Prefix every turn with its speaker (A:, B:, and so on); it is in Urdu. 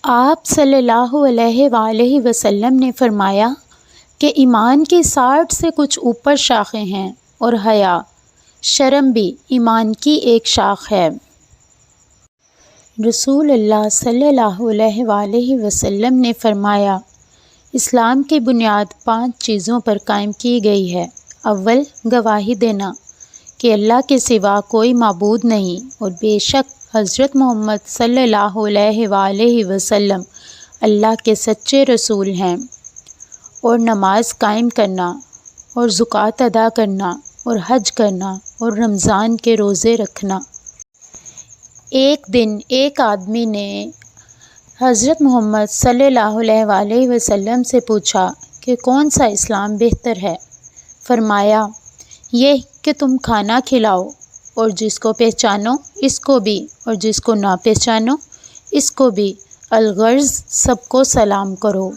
A: آپ صلی اللہ علیہ وآلہ وسلم نے فرمایا کہ ایمان کی 60 سے کچھ اوپر شاخیں ہیں اور حیا، شرم بھی ایمان کی ایک شاخ ہے۔ رسول اللہ صلی اللہ علیہ وآلہ وسلم نے فرمایا، اسلام کی بنیاد 5 چیزوں پر قائم کی گئی ہے۔ اول، گواہی دینا کہ اللہ کے سوا کوئی معبود نہیں اور بے شک حضرت محمد صلی اللہ علیہ وآلہ وسلم اللہ کے سچے رسول ہیں، اور نماز قائم کرنا اور زکوٰۃ ادا کرنا اور حج کرنا اور رمضان کے روزے رکھنا۔ ایک دن ایک آدمی نے حضرت محمد صلی اللہ علیہ وآلہ وسلم سے پوچھا کہ کون سا اسلام بہتر ہے؟ فرمایا، یہ کہ تم کھانا کھلاؤ اور جس کو پہچانو اس کو بھی اور جس کو نہ پہچانو اس کو بھی، الغرض سب کو سلام کرو۔